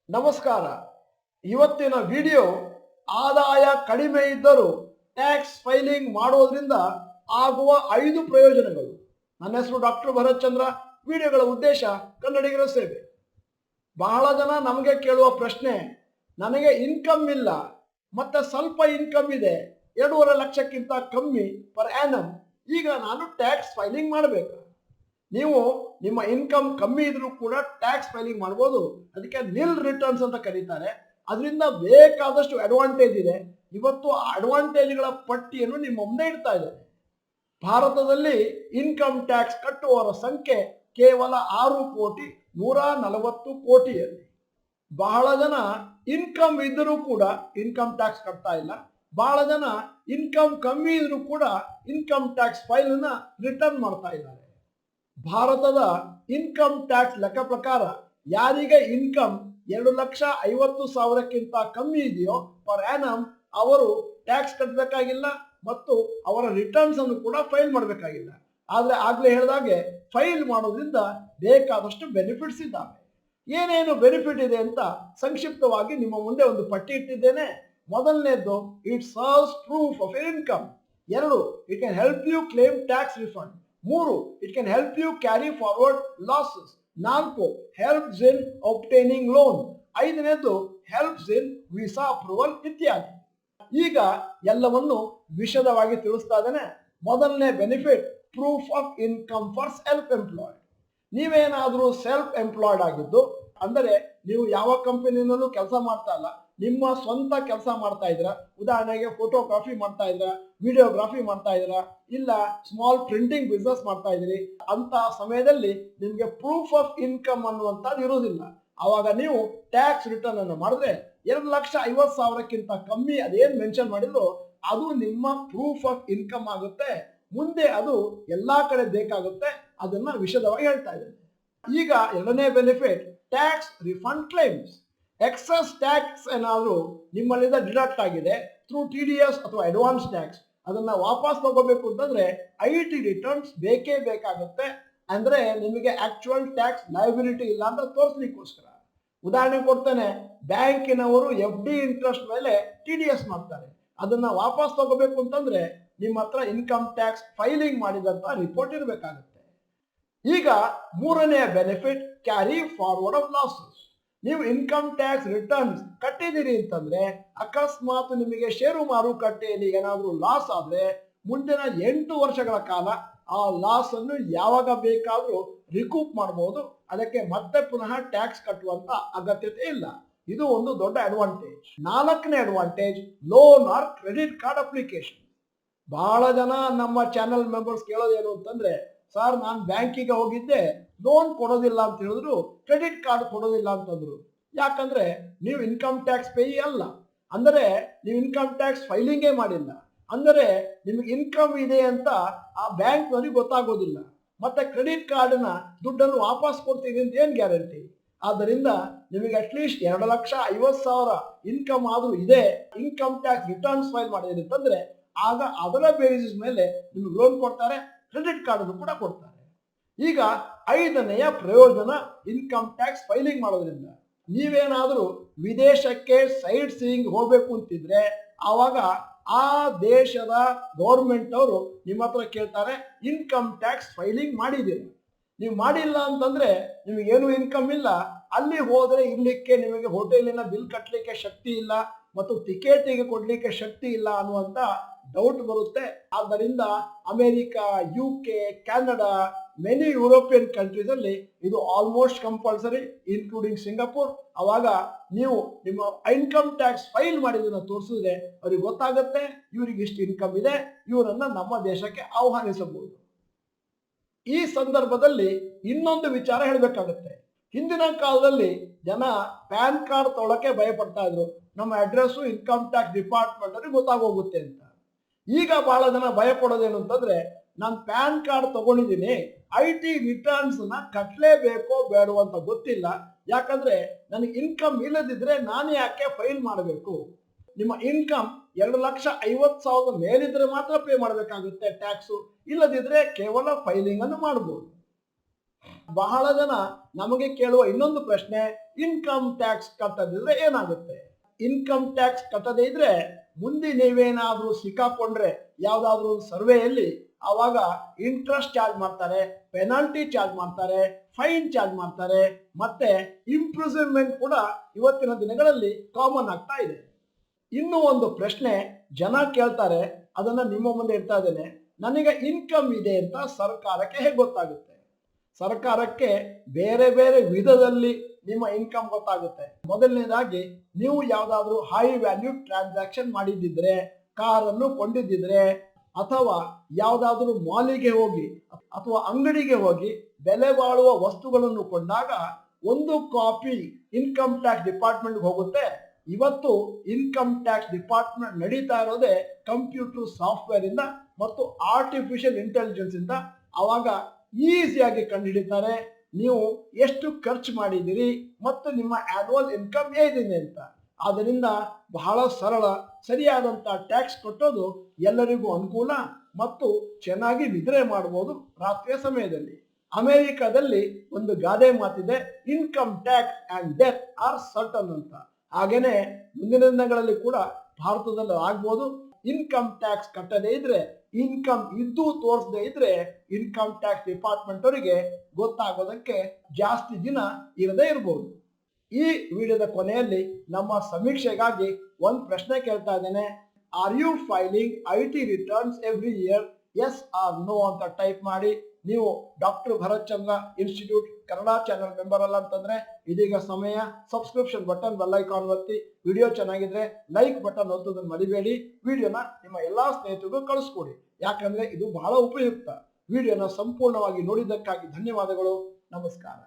ನಮಸ್ಕಾರ. ಇವತ್ತಿನ ವಿಡಿಯೋ ಆದಾಯ ಕಡಿಮೆ ಇದ್ದರೂ ಟ್ಯಾಕ್ಸ್ ಫೈಲಿಂಗ್ ಮಾಡೋದ್ರಿಂದ ಆಗುವ 5 ಪ್ರಯೋಜನಗಳು. ನನ್ನ ಹೆಸರು ಡಾಕ್ಟರ್ ಭರತ್ ಚಂದ್ರ. ವಿಡಿಯೋಗಳ ಉದ್ದೇಶ ಕನ್ನಡಿಗರ ಸೇವೆ. ಬಹಳ ಜನ ನಮಗೆ ಕೇಳುವ ಪ್ರಶ್ನೆ, ನನಗೆ ಇನ್ಕಮ್ ಇಲ್ಲ ಮತ್ತೆ ಸ್ವಲ್ಪ ಇನ್ಕಮ್ ಇದೆ, 2.5 ಲಕ್ಷಕ್ಕಿಂತ ಕಮ್ಮಿ ಪರ್ ಆ್ಯನಮ್, ಈಗ ನಾನು ಟ್ಯಾಕ್ಸ್ ಫೈಲಿಂಗ್ ಮಾಡಬೇಕು. ನೀವು ನಿಮ್ಮ ಇನ್ಕಮ್ ಕಮ್ಮಿ ಇದ್ರೂ ಕೂಡ ಟ್ಯಾಕ್ಸ್ ಫೈಲಿಂಗ್ ಮಾಡ್ಬೋದು. ಅದಕ್ಕೆ ನಿಲ್ ರಿಟರ್ನ್ಸ್ ಅಂತ ಕರೀತಾರೆ. ಅದರಿಂದ ಬೇಕಾದಷ್ಟು ಅಡ್ವಾಂಟೇಜ್ ಇದೆ. ಇವತ್ತು ಆ ಅಡ್ವಾಂಟೇಜ್ಗಳ ಪಟ್ಟಿಯನ್ನು ನಿಮ್ಮ ಮುಂದೆ ಇಡ್ತಾ ಇದೆ. ಭಾರತದಲ್ಲಿ ಇನ್ಕಮ್ ಟ್ಯಾಕ್ಸ್ ಕಟ್ಟುವವರ ಸಂಖ್ಯೆ ಕೇವಲ 6,140 ಕೋಟಿಯಲ್ಲಿ. ಬಹಳ ಜನ ಇನ್ಕಮ್ ಇದ್ದರೂ ಕೂಡ ಇನ್ಕಮ್ ಟ್ಯಾಕ್ಸ್ ಕಟ್ತಾ ಇಲ್ಲ. ಬಹಳ ಜನ ಇನ್ಕಮ್ ಕಮ್ಮಿ ಇದ್ರೂ ಕೂಡ ಇನ್ಕಮ್ ಟ್ಯಾಕ್ಸ್ ಫೈಲ್ ಅನ್ನ ರಿಟರ್ನ್ ಮಾಡ್ತಾ ಇದ್ದಾರೆ. ಭಾರತದ ಇನ್ಕಮ್ ಟ್ಯಾಕ್ಸ್ ಲೆಕ್ಕ ಪ್ರಕಾರ ಯಾರಿಗೆ ಇನ್ಕಮ್ 2,50,000ಕ್ಕಿಂತ ಕಮ್ಮಿ ಇದೆಯೋ ಪರ್ ಆ್ಯನಮ್ ಅವರು ಟ್ಯಾಕ್ಸ್ ಕಟ್ಟಬೇಕಾಗಿಲ್ಲ ಮತ್ತು ಅವರ ರಿಟರ್ನ್ಸ್ ಅನ್ನು ಕೂಡ ಫೈಲ್ ಮಾಡಬೇಕಾಗಿಲ್ಲ. ಆದರೆ ಆಗಲೇ ಹೇಳಿದಾಗೆ ಫೈಲ್ ಮಾಡೋದ್ರಿಂದ ಬೇಕಾದಷ್ಟು ಬೆನಿಫಿಟ್ಸ್ ಇದ್ದಾವೆ. ಏನೇನು ಬೆನಿಫಿಟ್ ಇದೆ ಅಂತ ಸಂಕ್ಷಿಪ್ತವಾಗಿ ನಿಮ್ಮ ಮುಂದೆ ಒಂದು ಪಟ್ಟಿ ಇಟ್ಟಿದ್ದೇನೆ. ಮೊದಲನೇದು, it serves proof of income. 2, it can help you claim tax refund. 3, it can help you carry forward losses. 4, helps in obtaining loan. 5ನೇದು, ಹೆಲ್ಪ್ಸ್ ಇನ್ ವೀಸಾ ಅಪ್ರೂವಲ್ ಇತ್ಯಾದಿ. ಈಗ ಎಲ್ಲವನ್ನು ವಿಶದವಾಗಿ ತಿಳಿಸ್ತಾ ಇದ್ದೇನೆ. ಮೊದಲನೇ benefit, proof of income for self employed. ನೀವೇನಾದರೂ self employed ಆಗಿದ್ದು, ಅಂದರೆ ನೀವು ಯಾವ ಕಂಪನಿನಲ್ಲೂ ಕೆಲಸ ಮಾಡ್ತಾ ಇಲ್ಲ, ನಿಮ್ಮ ಸ್ವಂತ ಕೆಲಸ ಮಾಡ್ತಾ ಇದ್ದೀರಾ. ಉದಾಹರಣೆಗೆ ಫೋಟೋಗ್ರಫಿ ಮಾಡ್ತಾ ಇದ್ದೀರಾ, ವಿಡಿಯೋಗ್ರಫಿ ಮಾಡ್ತಾ ಇದ್ದೀರಾ, ಇಲ್ಲ ಸ್ಮಾಲ್ ಪ್ರಿಂಟಿಂಗ್ ಬಿಸ್ನೆಸ್ ಮಾಡ್ತಾ ಇದ್ದೀರಿ. ಅಂತ ಸಮಯದಲ್ಲಿ ನಿಮಗೆ ಪ್ರೂಫ್ ಆಫ್ ಇನ್ಕಮ್ ಅನ್ನುವಂಥದ್ದು ಇರೋದಿಲ್ಲ. ಆವಾಗ ನೀವು ಟ್ಯಾಕ್ಸ್ ರಿಟರ್ನ್ ಅನ್ನು ಮಾಡಿದ್ರೆ 2,50,000ಕ್ಕಿಂತ ಕಮ್ಮಿ ಅದೇನು ಮೆನ್ಷನ್ ಮಾಡಿದ್ರು ಅದು ನಿಮ್ಮ ಪ್ರೂಫ್ ಆಫ್ ಇನ್ಕಮ್ ಆಗುತ್ತೆ. ಮುಂದೆ ಅದು ಎಲ್ಲಾ ಕಡೆ ಬೇಕಾಗುತ್ತೆ. ಅದನ್ನ ವಿಶದವಾಗಿ ಹೇಳ್ತಾ ಇದ್ದೇನೆ. ಈಗ ಎರಡನೇ benefit, tax refund claims. Excess tax ಏನಾದರೂ ನಿಮ್ಮಲ್ಲಿಂದ ಡಿಡಕ್ಟ್ ಆಗಿದೆ ಥ್ರೂ TDS ಅಥವಾ ಅಡ್ವಾನ್ಸ್ ಟ್ಯಾಕ್ಸ್, ಅದನ್ನ ವಾಪಸ್ ತಗೋಬೇಕು ಅಂತಂದ್ರೆ IT ರಿಟರ್ನ್ಸ್ ಬೇಕೇ ಬೇಕಾಗುತ್ತೆ. ಅಂದ್ರೆ ನಿಮಗೆ ಆಕ್ಚುಯಲ್ ಟ್ಯಾಕ್ಸ್ ಲಯಬಿಲಿಟಿ ಇಲ್ಲ ಅಂತ ತೋರಿಸ್ಲಿಕ್ಕೋಸ್ಕರ. ಉದಾಹರಣೆ ಕೊಡ್ತೇನೆ, ಬ್ಯಾಂಕಿನವರು FD ಇಂಟ್ರೆಸ್ಟ್ ಮೇಲೆ TDS ಮಾಡ್ತಾರೆ. ಅದನ್ನ ವಾಪಸ್ ತಗೋಬೇಕು ಅಂತಂದ್ರೆ ನಿಮ್ಮ ಹತ್ರ ಇನ್ಕಮ್ ಟ್ಯಾಕ್ಸ್ ಫೈಲಿಂಗ್ ಮಾಡಿದಂತ ರಿಪೋರ್ಟ್ ಇರಬೇಕಾಗುತ್ತೆ. ಈಗ ಮೂರನೆಯ benefit, carry forward of losses. ನೀವು ಇನ್ಕಮ್ ಟ್ಯಾಕ್ಸ್ ರಿಟರ್ನ್ಸ್ ಕಟ್ಟಿದ್ದೀರಿ ಅಂತಂದ್ರೆ ಅಕಸ್ಮಾತ್ ನಿಮಗೆ ಷೇರು ಮಾರುಕಟ್ಟೆಯಲ್ಲಿ ಏನಾದರೂ ಲಾಸ್ ಆದ್ರೆ ಮುಂದಿನ 8 ವರ್ಷಗಳ ಕಾಲ ಆ ಲಾಸ್ ಅನ್ನು ಯಾವಾಗ ಬೇಕಾದರೂ ರಿಕೂಪ್ ಮಾಡಬಹುದು. ಅದಕ್ಕೆ ಮತ್ತೆ ಪುನಃ ಟ್ಯಾಕ್ಸ್ ಕಟ್ಟುವಂತ ಅಗತ್ಯತೆ ಇಲ್ಲ. ಇದು ಒಂದು ದೊಡ್ಡ ಅಡ್ವಾಂಟೇಜ್. 4ನೇ advantage, loan R credit card application. ಬಹಳ ಜನ ನಮ್ಮ ಚಾನೆಲ್ ಮೆಂಬರ್ಸ್ ಕೇಳೋದೇನು ಅಂತಂದ್ರೆ, ಸರ್ ನಾನು ಬ್ಯಾಂಕಿಗೆ ಹೋಗಿದ್ದೆ, ಲೋನ್ ಕೊಡೋದಿಲ್ಲ ಅಂತ ಹೇಳಿದ್ರು, ಕ್ರೆಡಿಟ್ ಕಾರ್ಡ್ ಕೊಡೋದಿಲ್ಲ ಅಂತಂದ್ರು. ಯಾಕಂದ್ರೆ ನೀವು ಇನ್ಕಮ್ ಟ್ಯಾಕ್ಸ್ ಪೇಯಿ ಅಲ್ಲ, ಅಂದರೆ ನೀವು ಇನ್ಕಮ್ ಟ್ಯಾಕ್ಸ್ ಫೈಲಿಂಗೇ ಮಾಡಿಲ್ಲ, ಅಂದರೆ ನಿಮಗೆ ಇನ್ಕಮ್ ಇದೆ ಅಂತ ಆ ಬ್ಯಾಂಕ್ ನಲ್ಲಿ ಗೊತ್ತಾಗೋದಿಲ್ಲ. ಮತ್ತೆ ಕ್ರೆಡಿಟ್ ಕಾರ್ಡ್ನ ದುಡ್ಡನ್ನು ವಾಪಸ್ ಕೊಡ್ತೀವಿ ಅಂತ ಏನು ಗ್ಯಾರಂಟಿ? ಆದ್ದರಿಂದ ನಿಮಗೆ ಅಟ್ಲೀಸ್ಟ್ 2,50,000 ಇನ್ಕಮ್ ಆದ್ರೂ ಇದೆ, ಇನ್ಕಮ್ ಟ್ಯಾಕ್ಸ್ ರಿಟರ್ನ್ಸ್ ಫೈಲ್ ಮಾಡಿದ್ರೆ ಅಂತಂದ್ರೆ ಆಗ ಅದರ ಬೇಸಿಸ್ ಮೇಲೆ ನಿಮ್ಗೆ ಲೋನ್ ಕೊಡ್ತಾರೆ, ಕ್ರೆಡಿಟ್ ಕಾರ್ಡ್ ಅನ್ನು ಕೂಡ ಕೊಡ್ತಾರೆ. ಈಗ 5ನೆಯ ಪ್ರಯೋಜನ, ಇನ್ಕಮ್ ಟ್ಯಾಕ್ಸ್ ಫೈಲಿಂಗ್ ಮಾಡೋದ್ರಿಂದ ನೀವೇನಾದರೂ ವಿದೇಶಕ್ಕೆ ಸೈಟ್ ಸೀಯಿಂಗ್ ಹೋಗ್ಬೇಕು ಅಂತಿದ್ರೆ ಆವಾಗ ಆ ದೇಶದ ಗೌರ್ಮೆಂಟ್ ಅವರು ನಿಮ್ಮ ಹತ್ರ ಕೇಳ್ತಾರೆ, ಇನ್ಕಮ್ ಟ್ಯಾಕ್ಸ್ ಫೈಲಿಂಗ್ ಮಾಡಿದ್ದೀರಿ. ನೀವು ಮಾಡಿಲ್ಲ ಅಂತಂದ್ರೆ ನಿಮಗೇನು ಇನ್ಕಮ್ ಇಲ್ಲ, ಅಲ್ಲಿ ಹೋದ್ರೆ ಇರ್ಲಿಕ್ಕೆ ನಿಮಗೆ ಹೋಟೆಲಿನ ಬಿಲ್ ಕಟ್ಟಲಿಕ್ಕೆ ಶಕ್ತಿ ಇಲ್ಲ ಮತ್ತು ಟಿಕೆಟಿಗೆ ಕೊಡ್ಲಿಕ್ಕೆ ಶಕ್ತಿ ಇಲ್ಲ ಅನ್ನುವಂತ ಡೌಟ್ ಬರುತ್ತೆ. ಆದ್ದರಿಂದ America, UK, Canada, many European countries ಅಲ್ಲಿ ಇದು ಆಲ್ಮೋಸ್ಟ್ ಕಂಪಲ್ಸರಿ, ಇನ್ಕ್ಲೂಡಿಂಗ್ ಸಿಂಗಾಪುರ್. ಅವಾಗ ನೀವು ನಿಮ್ಮ ಇನ್ಕಮ್ ಟ್ಯಾಕ್ಸ್ ಫೈಲ್ ಮಾಡಿದ್ದನ್ನು ತೋರಿಸಿದ್ರೆ ಅವ್ರಿಗೆ ಗೊತ್ತಾಗುತ್ತೆ ಇವರಿಗೆ ಇಷ್ಟು ಇನ್ಕಮ್ ಇದೆ, ಇವರನ್ನ ನಮ್ಮ ದೇಶಕ್ಕೆ ಆಹ್ವಾನಿಸಬಹುದು. ಈ ಸಂದರ್ಭದಲ್ಲಿ ಇನ್ನೊಂದು ವಿಚಾರ ಹೇಳಬೇಕಾಗುತ್ತೆ. ಹಿಂದಿನ ಕಾಲದಲ್ಲಿ ಜನ ಪ್ಯಾನ್ ಕಾರ್ಡ್ ತೊಗೊಳಕ್ಕೆ ಭಯ ಪಡ್ತಾ ಇದ್ರು, ನಮ್ಮ ಅಡ್ರೆಸ್ಸು ಇನ್ಕಮ್ ಟ್ಯಾಕ್ಸ್ ಡಿಪಾರ್ಟ್ಮೆಂಟ್ ಅಲ್ಲಿ ಗೊತ್ತಾಗೋಗುತ್ತೆ ಅಂತ. ಈಗ ಬಹಳ ಜನ ಭಯ ಪಡೋದೇನು ಅಂತಂದ್ರೆ, ನಾನು ಪ್ಯಾನ್ ಕಾರ್ಡ್ ತಗೊಂಡಿದ್ದೀನಿ, IT ರಿಟರ್ನ್ಸ್ ನ ಕಟ್ಟಲೇಬೇಕೋ ಬೇಡೋ ಅಂತ ಗೊತ್ತಿಲ್ಲ, ಯಾಕಂದ್ರೆ ನನಗೆ ಇನ್ಕಮ್ ಇಲ್ಲದಿದ್ರೆ ನಾನು ಯಾಕೆ ಫೈಲ್ ಮಾಡಬೇಕು? ನಿಮ್ಮ ಇನ್ಕಮ್ 2,50,000 ಮೇಲಿದ್ರೆ ಮಾತ್ರ ಪೇ ಮಾಡಬೇಕಾಗುತ್ತೆ ಟ್ಯಾಕ್ಸು, ಇಲ್ಲದಿದ್ರೆ ಕೇವಲ ಫೈಲಿಂಗ್ ಅನ್ನು ಮಾಡಬಹುದು. ಬಹಳ ಜನ ನಮಗೆ ಕೇಳುವ ಇನ್ನೊಂದು ಪ್ರಶ್ನೆ, ಇನ್ಕಮ್ ಟ್ಯಾಕ್ಸ್ ಕಟ್ಟದಿದ್ರೆ ಏನಾಗುತ್ತೆ? ಇನ್ಕಮ್ ಟ್ಯಾಕ್ಸ್ ಕಟ್ಟದೇ ಇದ್ರೆ ಮುಂದೆ ನೀವೇನಾದ್ರೂ ಸಿಕ್ಕಾಕೊಂಡ್ರೆ ಯಾವ್ದಾದ್ರು ಒಂದು ಸರ್ವೆಯಲ್ಲಿ ಅವಾಗ ಇಂಟ್ರೆಸ್ಟ್ ಚಾರ್ಜ್ ಮಾಡ್ತಾರೆ, ಪೆನಾಲ್ಟಿ ಚಾರ್ಜ್ ಮಾಡ್ತಾರೆ, ಫೈನ್ ಚಾರ್ಜ್ ಮಾಡ್ತಾರೆ, ಮತ್ತೆ ಇಂಪ್ರಿಸನ್ಮೆಂಟ್ ಕೂಡ ಇವತ್ತಿನ ದಿನಗಳಲ್ಲಿ ಕಾಮನ್ ಆಗ್ತಾ ಇದೆ. ಇನ್ನೂ ಒಂದು ಪ್ರಶ್ನೆ ಜನ ಕೇಳ್ತಾರೆ, ಅದನ್ನ ನಿಮ್ಮ ಮುಂದೆ ಇಡ್ತಾ ಇದ್ದೇನೆ. ನನಗೆ ಇನ್ಕಮ್ ಇದೆ ಅಂತ ಸರ್ಕಾರಕ್ಕೆ ಹೇಗೆ ಗೊತ್ತಾಗುತ್ತೆ? ಸರ್ಕಾರಕ್ಕೆ ಬೇರೆ ಬೇರೆ ವಿಧದಲ್ಲಿ ನಿಮ್ಮ ಇನ್ಕಮ್ ಗೊತ್ತಾಗುತ್ತೆ. ಮೊದಲನೇದಾಗಿ ನೀವು ಯಾವ್ದಾದ್ರು ಹೈ ವ್ಯಾಲ್ಯೂ ಟ್ರಾನ್ಸಾಕ್ಷನ್ ಮಾಡಿದ್ದಿದ್ರೆ, ಕಾರನ್ನು ಕೊಂಡಿದ್ದಿದ್ರೆ, ಅಥವಾ ಯಾವ್ದಾದ್ರು ಮಾಲಿಗೆ ಹೋಗಿ ಅಥವಾ ಅಂಗಡಿಗೆ ಹೋಗಿ ಬೆಲೆ ಬಾಳುವ ವಸ್ತುಗಳನ್ನು ಕೊಂಡಾಗ ಒಂದು ಕಾಪಿ ಇನ್ಕಮ್ ಟ್ಯಾಕ್ಸ್ ಡಿಪಾರ್ಟ್ಮೆಂಟ್ಗೆ ಹೋಗುತ್ತೆ. ಇವತ್ತು ಇನ್ಕಮ್ ಟ್ಯಾಕ್ಸ್ ಡಿಪಾರ್ಟ್ಮೆಂಟ್ ನಡೀತಾ ಇರೋದೇ ಕಂಪ್ಯೂಟರ್ ಸಾಫ್ಟ್ವೇರ್ ಇಂದ ಮತ್ತು ಆರ್ಟಿಫಿಷಿಯಲ್ ಇಂಟೆಲಿಜೆನ್ಸ್ ಇಂದ. ಅವಾಗ ಈಸಿಯಾಗಿ ಕಂಡುಹಿಡಿತಾರೆ ನೀವು ಎಷ್ಟು ಖರ್ಚು ಮಾಡಿದಿರಿ ಮತ್ತು ನಿಮ್ಮ ಆನ್ಯುವಲ್ ಇನ್ಕಮ್ ಏನಿದೆ ಅಂತ. ಆದ್ದರಿಂದ ಬಹಳ ಸರಳ, ಸರಿಯಾದಂತ ಟ್ಯಾಕ್ಸ್ ಕಟ್ಟೋದು ಎಲ್ಲರಿಗೂ ಅನುಕೂಲ ಮತ್ತು ಚೆನ್ನಾಗಿ ನಿದ್ರೆ ಮಾಡಬಹುದು ರಾತ್ರಿಯ ಸಮಯದಲ್ಲಿ. ಅಮೆರಿಕದಲ್ಲಿ ಒಂದು ಗಾದೆ ಮಾತಿದೆ, income tax and death are certain ಅಂತ. ಹಾಗೇನೆ ಮುಂದಿನ ದಿನಗಳಲ್ಲಿ ಕೂಡ ಭಾರತದಲ್ಲಿ ಆಗ್ಬೋದು. ಇನ್ಕಮ್ ಟ್ಯಾಕ್ಸ್ ಕಟ್ಟದೇ ಇದ್ರೆ, ಇನ್ಕಮ್ ಇದ್ದು ತೋರಿಸದೇ ಇದ್ರೆ ಇನ್ಕಮ್ ಟ್ಯಾಕ್ಸ್ ಡಿಪಾರ್ಟ್ಮೆಂಟ್ ಅವರಿಗೆ ಗೊತ್ತಾಗೋದಕ್ಕೆ ಜಾಸ್ತಿ ದಿನ ಇರದೇ ಇರಬಹುದು. ಈ ವಿಡಿಯೋದ ಕೊನೆಯಲ್ಲಿ ನಮ್ಮ ಸಮೀಕ್ಷೆಗಾಗಿ ಒಂದು ಪ್ರಶ್ನೆ ಕೇಳ್ತಾ ಇದ್ದೇನೆ. Are you filing IT returns every year? Yes or no ಅಂತ ಟೈಪ್ ಮಾಡಿ. ನೀವು doctor Bharat Chandra institute Kannada channel member ಅಲ್ಲ ಅಂತಂದ್ರೆ ಇದೀಗ ಸಮಯ. ಸಬ್ಸ್ಕ್ರಿಪ್ಷನ್ ಬಟನ್, ಬೆಲ್ ಐಕಾನ್ ಒತ್ತಿ. ವಿಡಿಯೋ ಚೆನ್ನಾಗಿದ್ರೆ ಲೈಕ್ ಬಟನ್ ಒತ್ತೋದನ್ನು ಮರಿಬೇಡಿ. ವಿಡಿಯೋನ ನಿಮ್ಮ ಎಲ್ಲಾ ಸ್ನೇಹಿತರಿಗೂ ಕಳಿಸ್ಕೊಡಿ, ಯಾಕಂದ್ರೆ ಇದು ಬಹಳ ಉಪಯುಕ್ತ. ವಿಡಿಯೋನ ಸಂಪೂರ್ಣವಾಗಿ ನೋಡಿದ್ದಕ್ಕಾಗಿ ಧನ್ಯವಾದಗಳು. ನಮಸ್ಕಾರ.